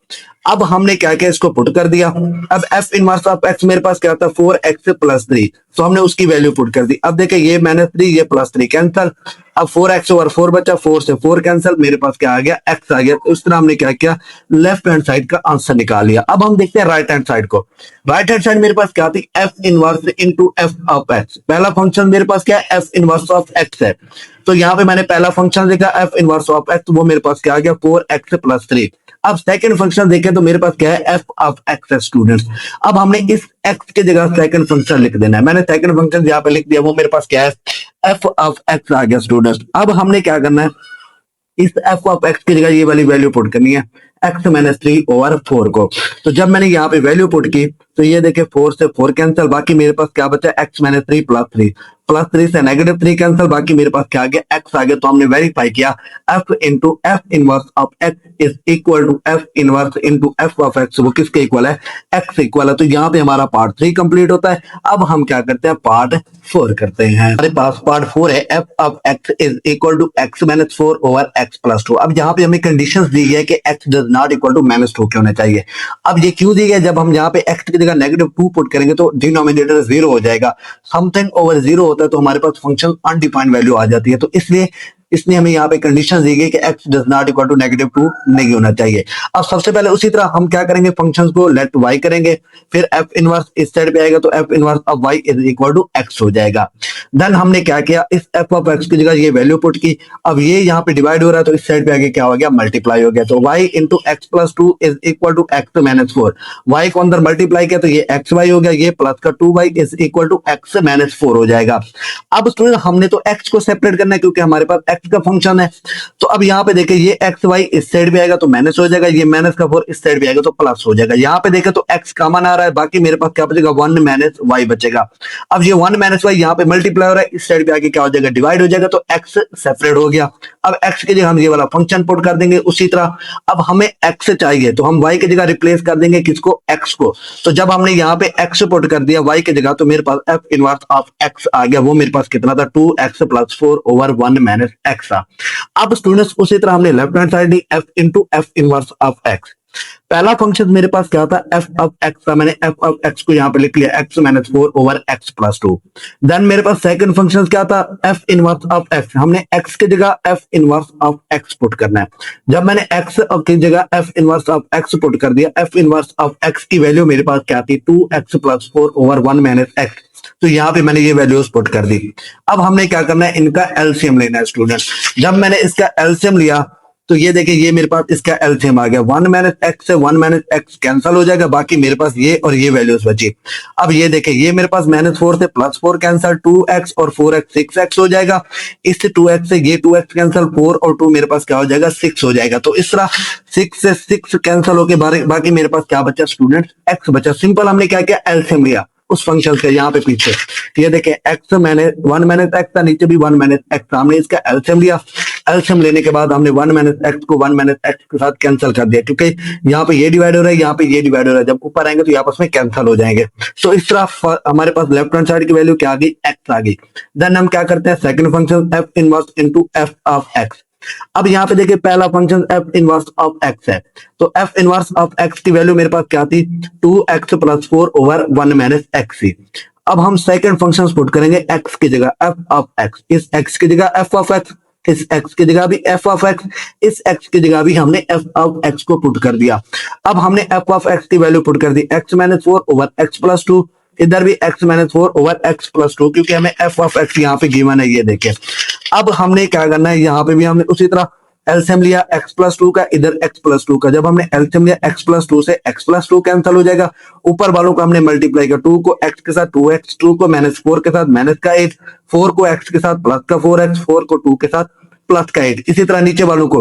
अब हमने क्या किया, इसको पुट कर दिया। अब एफ इनवर्स ऑफ एक्स मेरे पास क्या था, 4x+3, तो हमने उसकी वैल्यू पुट कर दी। अब देखिए ये -3 ये +3 कैंसल। अब 4x/4 बचा, 4 से 4 कैंसल, मेरे पास क्या आ गया, x आ गया। तो इस तरह हमने क्या किया, लेफ्ट हैंड साइड का आंसर निकाल लिया। अब हम देखते हैं राइट हैंड साइड को। राइट हैंड साइड मेरे पास क्या थी, F inverse into f of x. पहला फंक्शन मेरे पास क्या है, एफ इनवर्स ऑफ एक्स है, तो यहाँ पे मैंने पहला फंक्शन देखा एफ इनवर्स ऑफ एक्स, वो मेरे पास क्या आ गया, 4x+3। अब सेकंड फंक्शन देखें तो मेरे पास क्या है, एफ ऑफ एक्स है स्टूडेंट्स। अब हमने इस एक्स की जगह सेकंड फंक्शन लिख देना है। मैंने सेकंड फंक्शन यहाँ पे लिख दिया, वो मेरे पास क्या है, एफ ऑफ एक्स आ गया स्टूडेंट्स। अब हमने क्या करना है, इस एफ ऑफ एक्स की जगह ये वाली वैल्यू पुट करनी है, x-3/4 को। तो जब मैंने यहाँ पे वैल्यू पुट की तो ये देखे 4 से 4 कैंसिल, बाकी मेरे पास क्या बचा, x-3 +3 से -3 कैंसिल, बाकी मेरे पास क्या आ गया, x आ गया। तो हमने वेरीफाई किया f into f inverse of x is equal to F inverse into f of x, वो किसके इक्वल है, x इक्वल है। तो यहाँ पे हमारा पार्ट 3 कंप्लीट होता है। अब हम क्या करते हैं, पार्ट 4 करते हैं। हमारे पास पार्ट 4 है, f of x is equal to x-4/x+2। अब यहाँ पे हमें कंडीशंस दी है कि x does not equal to -2 के होने चाहिए। अब ये क्यों दी गया, जब हम यहाँ पे x की जगह -2 पुट करेंगे तो डिनोमिनेटर 0 हो जाएगा। समथिंग ओवर 0 होता है तो हमारे पास फंक्शन अनडिफाइंड वैल्यू आ जाती है। तो इसलिए इसने हमें यहाँ पे कंडीशन दी गई कि x does not equal to -2 नहीं होना चाहिए। अब सबसे पहले उसी तरह हम क्या करेंगे, फंक्शंस को लेट y करेंगे, फिर f इनवर्स इस साइड पे आएगा तो f inverse of y is equal to x हो जाएगा। देन हमने क्या किया, इस f ऑफ x की जगह ये वैल्यू पुट की। अब ये यहाँ पे डिवाइड हो रहा है तो इस साइड पे आगे क्या हो गया, मल्टीप्लाई हो गया। तो y into x+2 is equal to x-4। y को अंदर मल्टीप्लाई किया तो ये xy हो गया, ये प्लस का 2y is equal to x-4 हो जाएगा। अब स्टूडेंट हमने तो x को सेपरेट करना है क्योंकि हमारे पास x का फंक्शन है। तो अब यहाँ पे देखिए ये xy इस साइड पे आएगा तो माइनस हो जाएगा, ये -4 इस साइड पे आएगा तो प्लस हो जाएगा। यहाँ पे देखें तो x कॉमन आ रहा है, बाकी मेरे पास क्या बचेगा, 1 - y बचेगा। अब ये 1 - y यहाँ पे मल्टीप्लाई हो रहा है, इस साइड पे आके क्या हो जाएगा, डिवाइड हो जाएगा, तो x सेपरेट हो गया। अब x की जगह हम ये वाला फंक्शन पुट कर देंगे। उसी तरह अब हमें x चाहिए तो हम y की जगह रिप्लेस कर देंगे किसको, x को। तो जब हमने यहाँ पे x पुट कर दिया y की जगह तो मेरे पास f इनवर्स ऑफ x आ गया, वो मेरे पास कितना था, 2x+4/1 - x था। अब स्टूडेंट्स उसी तरह हमने लेफ्ट हैंड साइड ली, f into f inverse of x। पहला फंक्शन मेरे पास क्या था, f ऑफ x था, मैंने f ऑफ x को यहाँ पे लिख लिया x-4/x+2। देन मेरे पास सेकंड फंक्शन क्या था, f इनवर्स ऑफ x। हमने x की जगह f inverse of x put करना है। जब मैंने x की जगह f inverse of x put कर दिया, f इनवर्स ऑफ x की वैल्यू मेरे पास क्या थी, 2x+4/1 - x। तो यहाँ पे मैंने ये वैल्यूज पुट कर दी। अब हमने क्या करना है, इनका एलसीएम लेना है स्टूडेंट। जब मैंने इसका एलसीएम लिया तो ये देखिए ये मेरे पास इसका एलसीएम आ गया, 1 - x से 1 - x कैंसिल हो जाएगा, बाकी मेरे पास ये और ये वैल्यूज बची। अब ये देखिए ये मेरे पास -4 से +4 कैंसिल, 2x और 4x 6x हो जाएगा। इस 2x से ये 2x कैंसिल, 4 और 2 मेरे पास क्या हो जाएगा, 6 हो जाएगा। तो इस तरह 6 से 6 कैंसिल होके बाकी मेरे पास क्या बचा स्टूडेंट, x बचा। सिंपल हमने क्या किया, एलसीएम लिया उस फंक्शन से। यहाँ पे पीछे ये देखें x मैंने 1 - x था, नीचे भी 1 - x, हमने इसका एलसीएम लिया। एलसीएम लेने के बाद हमने 1 - x को 1 - x के साथ कैंसिल कर दिया, क्योंकि यहाँ पे ये डिवाइड हो रहा है, यहाँ पे ये डिवाइड हो रहा है, जब ऊपर आएंगे तो ये आपस में कैंसिल हो जाएंगे। तो इस तरह हमारे पास लेफ्ट हैंड साइड की वैल्यू क्या आ गई, x आ गई। देन हम क्या करते हैं, second function f inverse into f of x। अब यहाँ पे देखिए पहला function f inverse of x है, तो f इनवर्स ऑफ x की वैल्यू मेरे पास क्या थी, 2x+4/1 - x थी। अब हम सेकंड फंक्शन पुट करेंगे x की जगह f ऑफ x, इस x की जगह f ऑफ x, इस x की जगह भी f ऑफ x, इस x की जगह भी हमने f ऑफ x को पुट कर दिया। अब हमने f ऑफ x की वैल्यू पुट कर दी, x-4/x+2, इधर भी x-4/x+2, क्योंकि हमें f ऑफ x यहाँ पे गिवन है, ये देखें। अब हमने क्या करना है, यहाँ पे भी हमने उसी तरह एलसीएम लिया x+2 का, इधर x+2 का। जब हमने एलसीएम लिया x+2 से x+2 कैंसिल हो जाएगा, ऊपर वालों को हमने मल्टीप्लाई किया, 2 को x के साथ 2x, 2 को -4 के साथ -8, 4 को x के साथ प्लस का 4x, 4 को 2 के साथ प्लस का 8। इसी तरह नीचे वालों को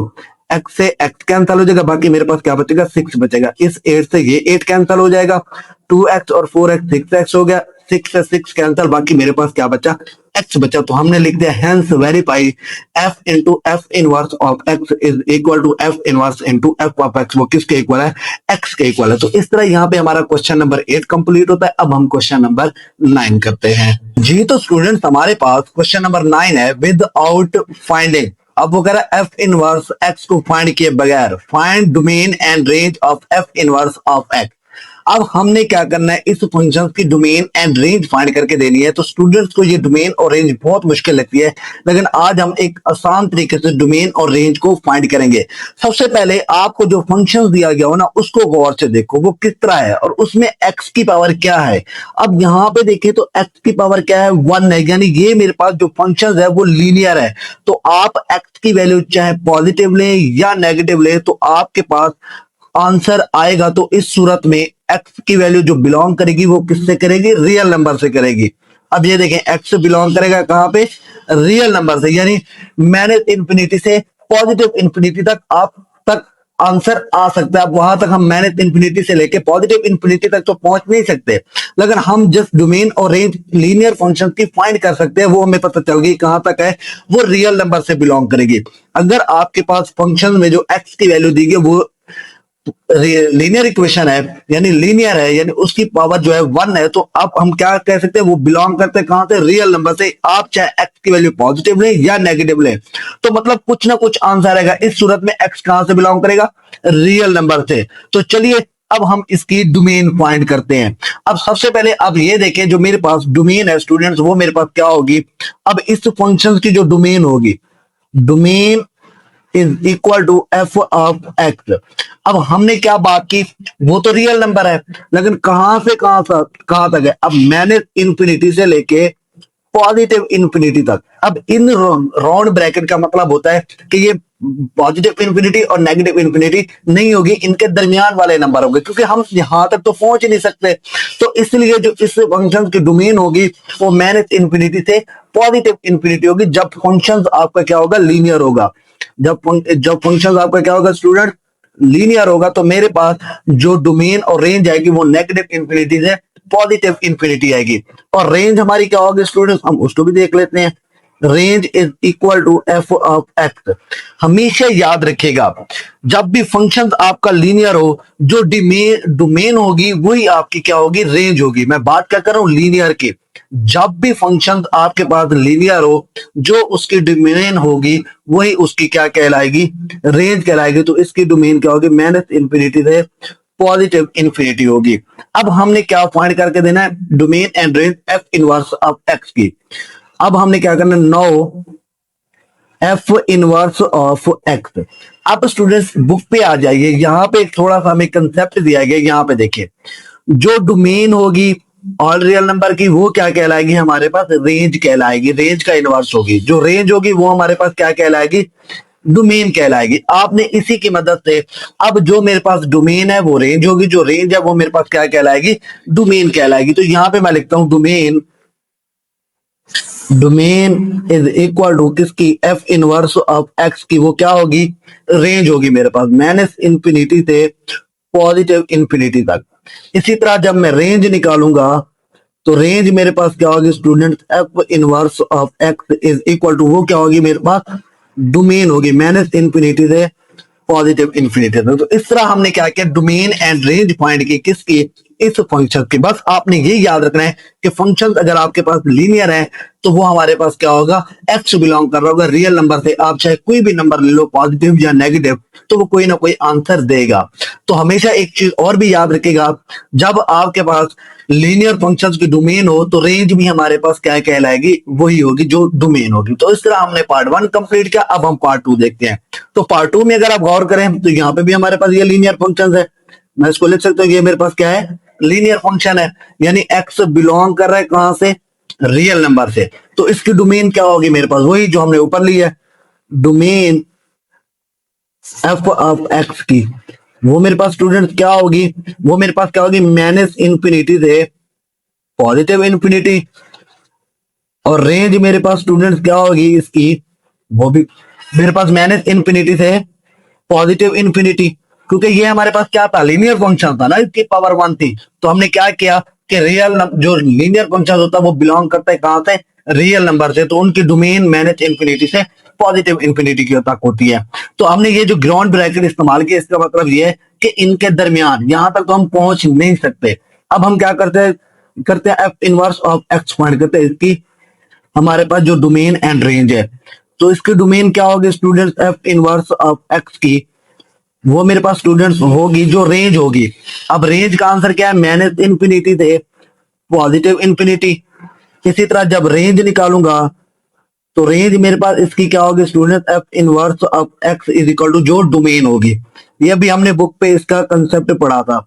x से x कैंसिल हो जाएगा, बाकी मेरे पास क्या बचेगा, 6 बचेगा। इस 8 से ये 8 कैंसिल हो जाएगा, 2x और 4x 6x हो गया, 6 से 6 कैंसिल, बाकी मेरे पास क्या बचा, x बचा। तो हमने लिख दिया hence verify f into f inverse of x is equal to F inverse into f of x, वो किसके इक्वल है, x के इक्वल है। तो इस तरह यहाँ पे हमारा क्वेश्चन नंबर 8 कंप्लीट होता है। अब हम क्वेश्चन नंबर 9 करते हैं जी। तो स्टूडेंट्स हमारे पास क्वेश्चन नंबर 9 है विदाउट फाइंडिंग। अब वो कह रहा है एफ इनवर्स एक्स को फाइंड किए बगैर find domain and range of F inverse of x. अब हमने क्या करना है, इस फंक्शन की डोमेन एंड रेंज फाइंड करके देनी है। तो स्टूडेंट्स को ये डोमेन और रेंज बहुत मुश्किल लगती है, लेकिन आज हम एक आसान तरीके से डोमेन और रेंज को फाइंड करेंगे। सबसे पहले आपको जो फंक्शन दिया गया हो ना, उसको गौर से देखो वो किस तरह है और उसमें एक्स की पावर क्या है। अब यहाँ पे देखिए तो एक्स की पावर क्या है, 1 है, यानी ये मेरे पास जो फंक्शन है वो लीनियर है। तो आप एक्स की वैल्यू चाहे पॉजिटिव लें या नेगेटिव लें, तो आपके पास आंसर आएगा। तो इस सूरत में एक्स की वैल्यू जो बिलोंग करेगी वो किससे करेगी, रियल नंबर से करेगी। अब ये देखें एक्स बिलोंग करेगा कहां पे, रियल नंबर से, यानी माइनस इंफिनिटी से पॉजिटिव इंफिनिटी तक आप तक आंसर आ सकता है। अब वहां तक हम माइनस इंफिनिटी से लेके पॉजिटिव इंफिनिटी तक तो पहुंच नहीं सकते, लेकिन हम जस्ट डोमेन और रेंज लीनियर फंक्शन की फाइंड कर सकते हैं। वो हमें पता चल गई कहां तक है, वो रियल नंबर से बिलोंग करेगी। अगर आपके पास फंक्शन में जो एक्स की वैल्यू दी गई वो लीनियर इक्वेशन है, यानी लीनियर है, यानी उसकी पावर जो है 1 है, तो अब हम क्या कह सकते हैं, वो बिलोंग करते हैं कहां से, रियल नंबर से। आप चाहे एक्स की वैल्यू पॉजिटिव लें या नेगेटिव लें, तो मतलब कुछ ना कुछ आंसर आएगा। इस सूरत में एक्स कहां से बिलोंग करेगा, रियल नंबर से। तो चलिए अब हम इसकी डोमेन फाइंड करते हैं। अब सबसे पहले अब ये देखें, जो मेरे पास डोमेन है स्टूडेंट्स, वो मेरे पास क्या होगी। अब इस फंक्शन की जो डोमेन होगी, domain is equal to f of x. अब हमने क्या बात की, वो तो रियल नंबर है, लेकिन कहां से कहां तक है। अब मैंने इंफिनिटी से लेके पॉजिटिव इंफिनिटी तक। अब इन राउंड ब्रैकेट का मतलब होता है कि ये पॉजिटिव इंफिनिटी और नेगेटिव इंफिनिटी नहीं होगी, इनके दरमियान वाले नंबर होंगे, क्योंकि हम यहां तक तो पहुंच ही नहीं सकते। तो इसलिए जो इस फंक्शन की डोमेन होगी वो माइनस इंफिनिटी से पॉजिटिव इंफिनिटी होगी, जब फंक्शन आपका क्या होगा, लीनियर होगा। जब फंक्शन आपका क्या होगा स्टूडेंट, लीनियर होगा, तो मेरे पास जो डोमेन और रेंज आएगी वो नेगेटिव इंफिनिटी से पॉजिटिव इंफिनिटी आएगी। और रेंज हमारी क्या होगी स्टूडेंट्स, हम उसको भी देख लेते हैं। Range is equal to f of x. हमेशा याद रखिएगा, जब भी फंक्शन आपका लीनियर हो, जो डोमेन होगी वही आपकी क्या होगी, रेंज होगी। मैं बात क्या कर रहा हूं, लीनियर की। जब भी फंक्शन आपके पास लीनियर हो, जो उसकी डोमेन होगी वही उसकी क्या कहलाएगी, रेंज कहलाएगी। तो इसकी डोमेन क्या होगी, माइनस इंफिनिटी से पॉजिटिव इंफिनिटी होगी। अब हमने क्या फाइंड करके देना है, domain and range f inverse of x की। अब हमने क्या करना है, now f inverse of x. अब स्टूडेंट्स बुक पे आ जाइए, यहां पे थोड़ा सा हमें कंसेप्ट दिया गया, यहां पे देखिए, जो डोमेन होगी ऑल रियल नंबर की वो क्या कहलाएगी, हमारे पास रेंज कहलाएगी, रेंज का इनवर्स होगी। जो रेंज होगी वो हमारे पास क्या कहलाएगी, डोमेन कहलाएगी। आपने इसी की मदद से, अब जो मेरे पास डोमेन है वो रेंज होगी, जो रेंज है वो मेरे पास क्या कहलाएगी, डोमेन कहलाएगी। तो यहां पे मैं लिखता हूं डोमेन इज इक्वल टू किसकी, एफ इनवर्स ऑफ एक्स की, वो क्या होगी, रेंज होगी मेरे पास, माइनस इंफिनिटी से पॉजिटिव इंफिनिटी तक। इसी तरह जब मैं रेंज निकालूंगा तो रेंज मेरे पास क्या होगी student, f inverse of x is equal to, वो क्या होगी मेरे पास, डोमेन होगी, माइनस इंफिनिटी से पॉजिटिव इंफिनिटी तक। तो इस तरह हमने क्या किया, डोमेन एंड रेंज फाइंड की, किसकी, इस फंक्शन की। बस आपने ये याद रखना है कि फंक्शन अगर आपके पास लीनियर है तो वो हमारे पास क्या होगा, एक्स बिलोंग कर रहा होगा रियल नंबर से। आप चाहे कोई भी नंबर ले लो, पॉजिटिव या नेगेटिव, तो वो कोई ना कोई आंसर देगा। तो हमेशा एक चीज और भी याद रखिएगा, जब आपके पास लीनियर फंक्शंस की डोमेन हो तो रेंज भी हमारे पास क्या कहलाएगी, वही होगी जो डोमेन होगी। तो इस तरह हमने पार्ट 1 कंप्लीट किया। अब हम पार्ट 2 देखते हैं। तो पार्ट 2 में अगर आप गौर करें तो यहाँ पे भी हमारे पास ये लीनियर फंक्शन है, मैं इसको लिख सकता हूँ, ये मेरे पास क्या है, लीनियर फंक्शन है, यानी एक्स बिलोंग कर रहा है कहां से, रियल नंबर से। तो इसकी डोमेन क्या होगी मेरे पास, वही जो हमने ऊपर ली है, डोमेन एफ ऑफ एक्स की, वो मेरे पास स्टूडेंट क्या होगी, वो मेरे पास क्या होगी, माइनस इंफिनिटी से पॉजिटिव इंफिनिटी। और रेंज मेरे पास स्टूडेंट क्या होगी इसकी, वो भी मेरे पास माइनस इंफिनिटी से पॉजिटिव इंफिनिटी, क्योंकि ये हमारे पास क्या था, लीनियर फंक्शन था ना, इसकी पावर 1 थी। तो हमने क्या किया, कि रियल जो लीनियर फंक्शन होता है वो बिलोंग करता है कहां से, रियल नंबर से, तो उनकी डोमेन माइनस इंफिनिटी से पॉजिटिव इंफिनिटी की तक होती है। तो हमने ये जो ग्राउंड ब्रैकेट इस्तेमाल किया, इसका मतलब ये है कि इनके दरमियान यहां तक तो हम पहुंच नहीं सकते। अब हम क्या करते हैं F inverse of x find करते हैं इसकी, हमारे पास जो डोमेन एंड रेंज है, तो इसकी डोमेन क्या होगी students, F inverse of x की वो मेरे पास स्टूडेंट्स होगी जो रेंज होगी। अब रेंज का आंसर क्या है, माइनस इंफिनिटी से पॉजिटिव इंफिनिटी। इसी तरह जब रेंज निकालूंगा तो रेंज मेरे पास इसकी क्या होगी student, f inverse of x is equal to जो डोमेन होगी। ये भी हमने बुक पे इसका कंसेप्ट पढ़ा था।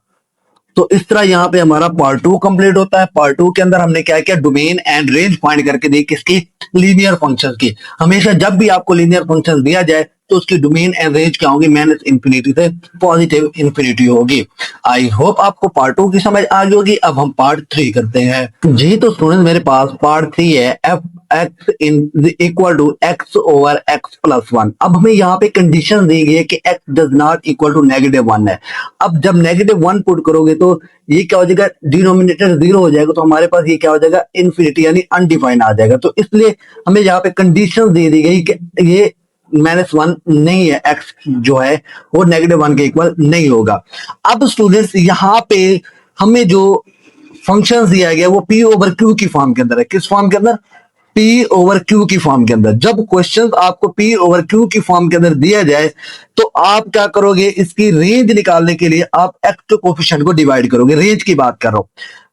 तो इस तरह यहाँ पे हमारा पार्ट 2 कंप्लीट होता है। पार्ट 2 के अंदर हमने क्या किया, डोमेन एंड रेंज फाइंड करके दी किसकी, लीनियर फंक्शंस की। हमेशा जब भी आपको लीनियर फंक्शंस दिया जाए तो उसकी डोमेन एंड रेंज क्या होगी, माइनस इंफिनिटी से पॉजिटिव इंफिनिटी होगी। आई होप आपको पार्ट 2 की समझ आ गई होगी। अब हम पार्ट 3 करते हैं जी। तो स्टूडेंट मेरे पास पार्ट 3 है, f x in equal to x over x plus 1। अब हमें यहाँ पे कंडीशन दी गई है कि x does not equal to -1 है। अब जब -1 पुट करोगे तो ये क्या हो जाएगा, डिनोमिनेटर 0 हो जाएगा, तो हमारे पास ये क्या हो जाएगा, इन्फिनिटी यानी अनडिफाइंड आ जाएगा। तो इसलिए हमें यहाँ पे कंडीशन दे दी गई कि ये -1 नहीं है, एक्स जो है वो -1 के इक्वल नहीं होगा। अब स्टूडेंट्स यहाँ पे हमें जो फंक्शन दिया गया वो पी ओवर क्यू की फॉर्म के अंदर है। किस फॉर्म के अंदर, पी ओवर क्यू की फॉर्म के अंदर। जब क्वेश्चन आपको पी ओवर क्यू की फॉर्म के अंदर दिया जाए तो आप क्या करोगे, इसकी रेंज निकालने के लिए आप एक्स कोफिशिएंट को डिवाइड करोगे, रेंज की बात कर रहा हूं।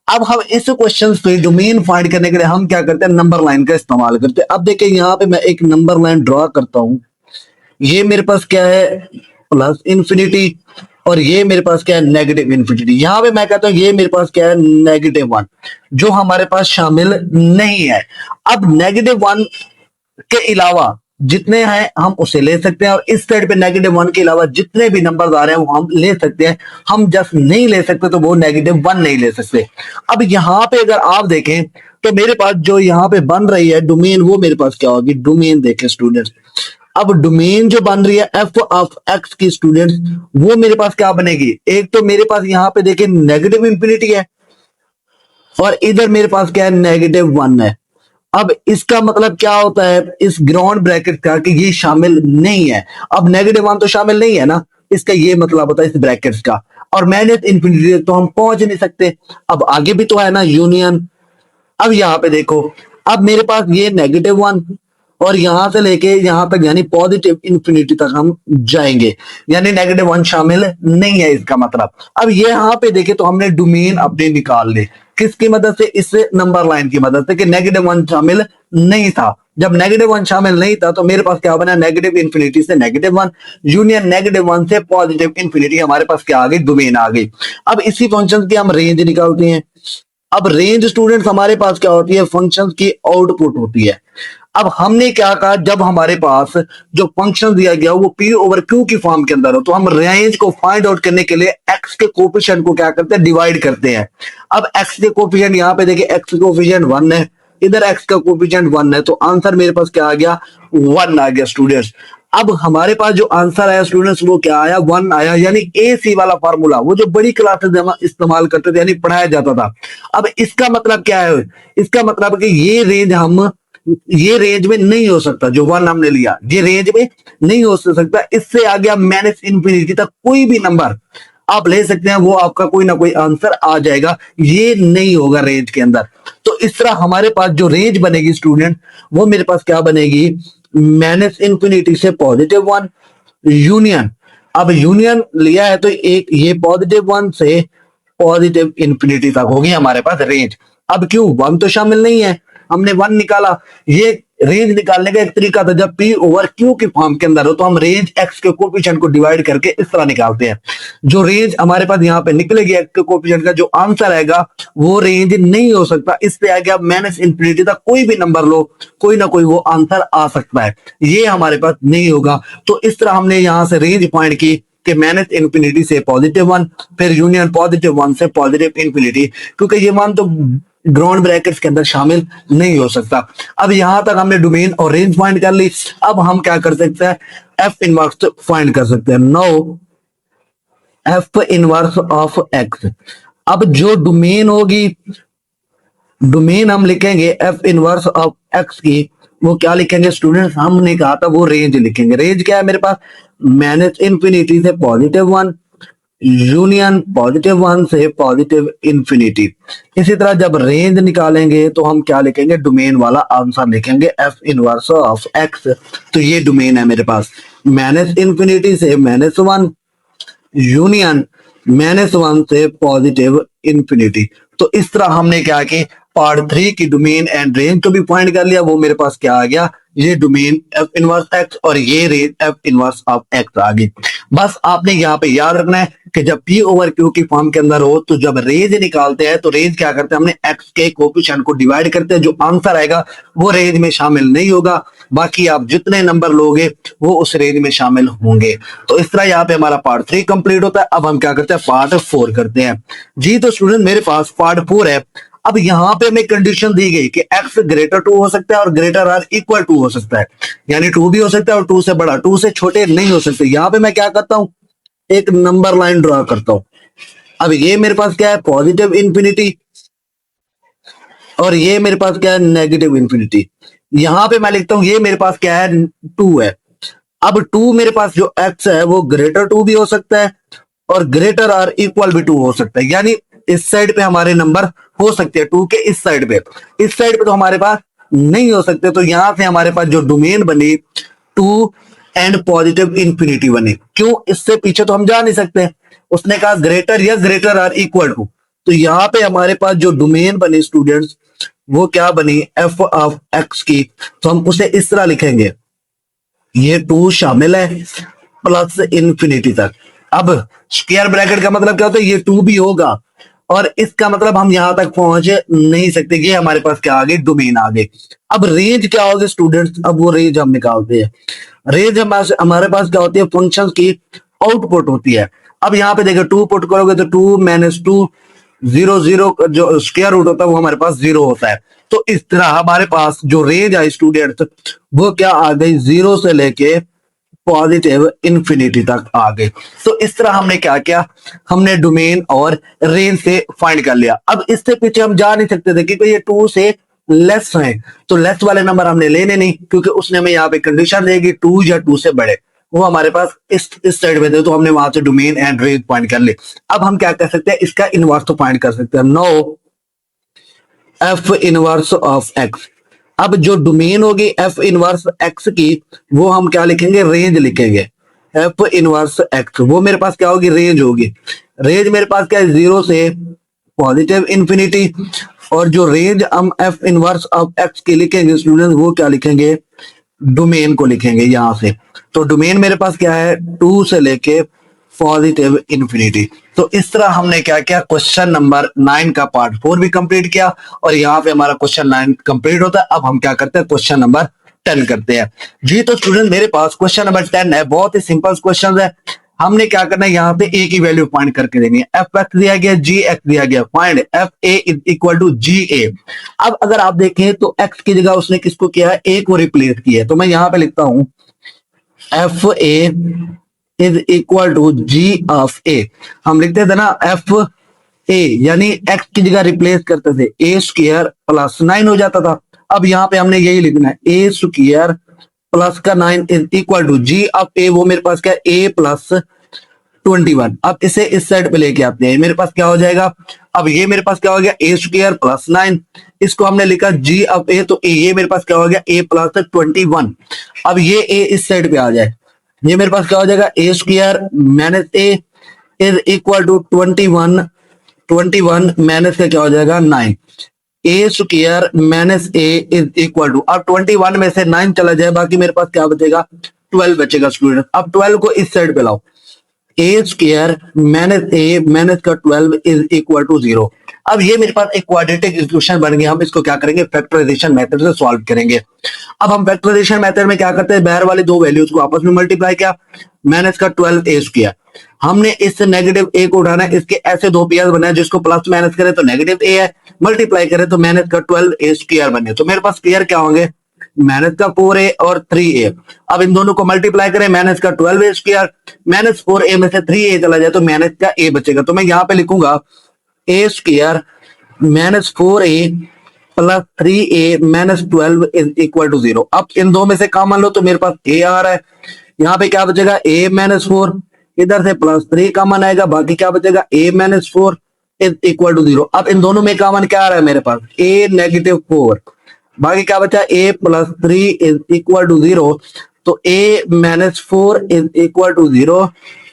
अब हम इस क्वेश्चन पे डोमेन फाइंड करने के लिए हम क्या करते हैं, नंबर लाइन का इस्तेमाल करते हैं। अब देखिए यहाँ पे मैं एक नंबर लाइन ड्रॉ करता हूं, ये मेरे पास क्या है, प्लस इंफिनिटी, और ये मेरे पास क्या है, नेगेटिव इंफिनिटी। यहां पे मैं कहता हूं ये मेरे पास क्या है, -1, जो हमारे पास शामिल नहीं है। अब -1 के अलावा जितने हैं हम उसे ले सकते हैं, और इस साइड पे -1 के अलावा जितने भी नंबर आ रहे हैं वो हम ले सकते हैं। हम जस्ट नहीं ले सकते तो वो -1 नहीं ले सकते। अब यहां पे अगर आप देखें तो मेरे पास जो यहाँ पे बन रही है डोमेन, वो मेरे पास क्या होगी, डोमेन देखें स्टूडेंट्स। अब डोमेन जो बन रही है एफ ऑफ एक्स की स्टूडेंट्स, वो मेरे पास क्या बनेगी, एक तो मेरे पास यहाँ पे देखिए नेगेटिव इंफिनिटी है, और इधर मेरे पास क्या है, -1 है। अब इसका मतलब क्या होता है इस ग्राउंड ब्रैकेट का, कि ये शामिल नहीं है। अब -1 तो शामिल नहीं है ना, इसका ये मतलब होता है इस ब्रैकेट्स का। और माइनस इंफिनिटी तो हम पहुंच नहीं सकते। अब आगे भी तो है ना यूनियन। अब यहाँ पे देखो, अब मेरे पास ये -1 और यहां से लेके यहां तक यानी पॉजिटिव इंफिनिटी तक हम जाएंगे, यानी -1 शामिल नहीं है इसका मतलब। अब ये यहां पे देखे तो हमने डोमेन अपने निकाल ली, किसकी मदद से, इस नंबर लाइन की मदद से, कि -1 शामिल नहीं था। जब -1 शामिल नहीं था तो मेरे पास क्या बना, नेगेटिव इंफिनिटी से -1 यूनियन -1 से पॉजिटिव इंफिनिटी, हमारे पास क्या आ गई, डोमेन आ गई। अब इसी फंक्शन की हम रेंज निकालते हैं। अब रेंज स्टूडेंट्स हमारे पास क्या होती है, फंक्शन की आउटपुट होती है। अब हमने क्या कहा, जब हमारे पास जो फंक्शन दिया गया वो पी ओवर क्यू की फॉर्म के अंदर हो तो हम रेंज को फाइंड आउट करने के लिए एक्स के कोफिशिएंट को क्या करते हैं, डिवाइड करते हैं। अब एक्स के कोफिशिएंट यहाँ पे देखिए, एक्स कोफिशिएंट 1 है, इधर एक्स का कोफिशिएंट 1 है, तो आंसर मेरे पास क्या आ गया, 1 आ गया स्टूडेंट्स। अब हमारे पास जो आंसर आया स्टूडेंट्स वो क्या आया, 1 आया, यानी ए सी वाला फार्मूला, वो जो बड़ी क्लासेस में हम इस्तेमाल करते थे यानी पढ़ाया जाता था। अब इसका मतलब क्या है, इसका मतलब कि ये रेंज में नहीं हो सकता, जो 1 हमने लिया ये रेंज में नहीं हो सकता। इससे आ गया माइनस इंफिनिटी तक कोई भी नंबर आप ले सकते हैं, वो आपका कोई ना कोई आंसर आ जाएगा, ये नहीं होगा रेंज के अंदर। तो इस तरह हमारे पास जो रेंज बनेगी स्टूडेंट, वो मेरे पास क्या बनेगी, माइनस इंफिनिटी से +1 यूनियन। अब यूनियन लिया है तो एक ये +1 से पॉजिटिव इंफिनिटी तक होगी हमारे पास रेंज। अब क्यों, 1 तो शामिल नहीं है, हमने 1 निकाला। ये रेंज निकालने का एक तरीका था, जब पी ओवर क्यू की फॉर्म के अंदर हो तो हम रेंज एक्स के कोफिशिएंट को डिवाइड करके इस तरह निकालते हैं। जो रेंज हमारे पास यहाँ पे निकलेगी एक्स के कोफिशिएंट का, जो आंसर आएगा वो रेंज नहीं हो सकता। इससे आ गया माइनस इंफिनिटी तक कोई भी नंबर लो, कोई ना कोई वो आंसर आ सकता है, ये हमारे पास नहीं होगा। तो इस तरह हमने यहाँ से रेंज फाइंड की कि माइनस इंफिनिटी से +1, फिर यूनियन +1 से पॉजिटिव इंफिनिटी, क्योंकि ये मान तो ग्राउंड ब्रैकेट्स के अंदर शामिल नहीं हो सकता। अब यहां तक हमने डोमेन और रेंज फाइंड कर ली। अब हम क्या कर सकते हैं, एफ इनवर्स फाइंड कर सकते हैं। Now F inverse of x, अब जो डोमेन होगी, डोमेन हम लिखेंगे एफ इनवर्स ऑफ एक्स की, वो क्या लिखेंगे स्टूडेंट्स, हमने कहा था वो रेंज लिखेंगे। रेंज क्या है मेरे पास, माइनस इंफिनिटी से +1 यूनियन +1 से +इंफिनिटी। इसी तरह जब रेंज निकालेंगे तो हम क्या लिखेंगे, डोमेन वाला आंसर लिखेंगे एफ इनवर्स ऑफ एक्स। तो ये डोमेन है मेरे पास माइनस इंफिनिटी से -1 यूनियन -1 से +इंफिनिटी। तो इस तरह हमने क्या कि पार्ट 3 की डोमेन एंड रेंज को भी फाइंड कर लिया। वो मेरे पास क्या आ गया, ये डोमेन एफ इनवर्स एक्स और ये range f inverse of x आ गई। बस आपने यहाँ पे याद रखना है कि जब पी ओवर क्यू की फॉर्म के अंदर हो तो जब रेंज निकालते हैं तो रेंज क्या करते हैं, हमने एक्स के कोफिशिएंट को डिवाइड करते हैं, जो आंसर आएगा वो रेंज में शामिल नहीं होगा, बाकी आप जितने नंबर लोगे वो उस रेंज में शामिल होंगे। तो इस तरह यहाँ पे हमारा पार्ट 3 कंप्लीट होता है। अब हम क्या करते हैं, पार्ट 4 करते हैं जी। तो स्टूडेंट मेरे पास पार्ट 4 है। अब यहां पे हमें कंडीशन दी गई कि x ग्रेटर 2 हो सकता है और ग्रेटर आर इक्वल 2 हो सकता है, यानी 2 भी हो सकता है और 2 से बड़ा, 2 से छोटे नहीं हो सकते। यहां पे मैं क्या करता हूं, एक नंबर लाइन ड्रॉ करता हूं। अब ये मेरे पास क्या है, पॉजिटिव इंफिनिटी, और ये मेरे पास क्या है, नेगेटिव इंफिनिटी। यहां पे मैं लिखता हूं ये मेरे पास क्या है, 2 है। अब 2 मेरे पास जो x है वो ग्रेटर 2 भी हो सकता है और ग्रेटर आर इक्वल भी 2 हो सकता है, यानी इस साइड पे हमारे नंबर हो सकते हैं 2 के, इस साइड पे, इस साइड पे तो हमारे पास नहीं हो सकते। तो यहां से हमारे पास जो डोमेन बनी 2 एंड पॉजिटिव इंफिनिटी बनी। क्यों, इससे पीछे तो हम जा नहीं सकते। उसने कहा ग्रेटर या ग्रेटर आर इक्वल टू, तो यहाँ पे हमारे पास जो डोमेन बनी स्टूडेंट्स वो क्या बनी, एफ ऑफ एक्स की। तो हम उसे इस तरह लिखेंगे, ये 2 शामिल है प्लस इंफिनिटी तक। अब स्क्वायर ब्रैकेट का मतलब क्या होता है, ये 2 भी होगा और इसका मतलब हम यहां तक पहुंच नहीं सकते। ये हमारे पास क्या आ गई, डोमेन आ गई। अब रेंज क्या होगी स्टूडेंट्स, अब वो रेंज हम निकालते हैं। रेंज हमारे पास क्या होती है, फंक्शन की आउटपुट होती है। अब यहाँ पे देखो 2 पुट करोगे तो 2 - 2 0 0 जो स्क्वायर रूट होता है वो हमारे पास 0 होता है। तो इस तरह हमारे पास जो रेंज आई स्टूडेंट्स वो क्या आ गई, 0 से लेके पॉजिटिव इंफिनिटी तक आ गए। तो इस तरह हमने क्या किया, हमने डोमेन और रेंज से फाइंड कर लिया। अब इससे पीछे हम जा नहीं सकते थे क्योंकि ये 2 से लेस है, तो लेस वाले नंबर हमने लेने नहीं, क्योंकि उसने हमें यहाँ पे कंडीशन देगी 2 या 2 से बड़े, वो हमारे पास इस साइड में थे, तो हमने वहां से डोमेन एंड रेंज फाइंड कर ली। अब हम क्या कर सकते हैं, इसका इनवर्स तो फाइंड कर सकते हैं। Now f inverse of x, अब जो डोमेन होगी एफ इनवर्स एक्स की वो हम क्या लिखेंगे, रेंज लिखेंगे। एफ इनवर्स एक्स वो मेरे पास क्या होगी, रेंज होगी। रेंज मेरे पास क्या है, 0 से पॉजिटिव इंफिनिटी, और जो रेंज हम एफ इनवर्स ऑफ एक्स की लिखेंगे स्टूडेंट वो क्या लिखेंगे, डोमेन को लिखेंगे यहां से। तो डोमेन मेरे पास क्या है, 2 से लेके पॉजिटिव इंफिनिटी। तो इस तरह हमने क्या किया, क्वेश्चन नंबर 9 का पार्ट 4 भी कंप्लीट किया और यहाँ पे हमारा क्वेश्चन 9 कंप्लीट होता है। अब हम क्या करते हैं, क्वेश्चन नंबर 10 करते हैं जी। तो स्टूडेंट मेरे पास क्वेश्चन नंबर 10 है, बहुत ही सिंपल क्वेश्चन है। हमने क्या करना है, यहाँ पे ए की वैल्यू फाइंड करके देनी है। एफ एक्स दिया गया, जी एक्स दिया गया, find f a is equal to g a. अब अगर आप देखें तो एक्स की जगह उसने किसको किया है, ए को रिप्लेस किया है। तो मैं यहाँ पे लिखता हूं f a is equal to g of a. हम लिखते थे ना एफ ए, यानी एक्स की जगह रिप्लेस करते थे, ए स्क्वायर प्लस 9 हो जाता था। अब यहाँ पे हमने यही लिखना है, ए स्क्वायर प्लस का 9 is equal to g of a. वो मेरे पास क्या है, ए प्लस 21। अब इसे इस साइड पे लेके आते हैं, मेरे पास क्या हो जाएगा, अब ये मेरे पास क्या हो गया, ए स्क्वायर प्लस 9, इसको हमने लिखा जी ऑफ ए, तो ये मेरे पास क्या हो गया, ए प्लस 21। अब ये ए इस साइड पे आ जाए, ये मेरे पास क्या हो जाएगा, a square minus a is equal to 21 minus का क्या हो जाएगा 9, a square minus a is equal to, अब 21 में से 9 चला जाए, बाकी मेरे पास क्या बचेगा, 12 बचेगा स्टूडेंट। अब 12 को इस साइड पे लाओ, ए स्क्वायर माइनस ए माइनस का 12 इज इक्वल टू 0। अब ये मेरे पास एक क्वाड्रेटिक इक्वेशन बन गया। हम इसको क्या करेंगे, फैक्टराइजेशन मेथड से सॉल्व करेंगे। अब हम फैक्टराइजेशन मेथड में क्या करते हैं, बाहर वाली दो वैल्यूज को आपस में मल्टीप्लाई किया, माइनस का 12 ए स्क्वायर। हमने इस नेगेटिव ए को उठाना है, इसके ऐसे दो पेयर बनाए, जिसको प्लस माइनस करें तो नेगेटिव ए है, मल्टीप्लाई करें तो माइनस का 12 ए स्क्वायर बने। तो मेरे पास पेयर क्या होंगे, माइनस का 4a और 3a। अब इन दोनों को मल्टीप्लाई करें, माइनस का 12a स्क्वायर, माइनस 4a में से 3a चला जाए तो माइनस का a बचेगा। तो मैं यहां पे लिखूंगा a square minus 4a plus 3a minus 12 is equal to 0। अब इन दो में से कॉमन लो तो मेरे पास a आ रहा है, यहाँ पे क्या बचेगा a माइनस 4, इधर से प्लस 3 कॉमन आएगा, बाकी क्या बचेगा a minus 4 is equal to 0। अब इन दोनों में कॉमन क्या आ रहा है मेरे पास a नेगेटिव 4, बाकी क्या बचा a plus 3 is equal to 0। तो a minus 4 is equal to 0,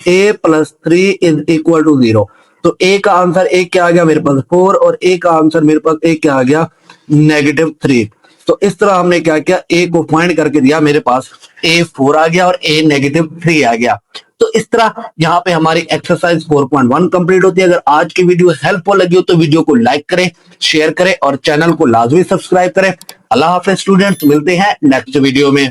a plus 3 is equal to 0। तो a का आंसर a क्या आ गया मेरे पास 4 और a का आंसर मेरे पास a क्या आ गया नेगेटिव 3। तो इस तरह हमने क्या किया a को फाइंड करके दिया, मेरे पास a 4 आ गया और a नेगेटिव 3 आ गया। तो इस तरह यहाँ पे हमारी एक्सरसाइज 4.1 कंप्लीट होती है। अगर आज की वीडियो हेल्पफुल लगी हो तो वीडियो को लाइक करें, शेयर करें और चैनल को लाजमी सब्सक्राइब करें। अल्लाह हाफिज स्टूडेंट्स, मिलते हैं नेक्स्ट वीडियो में।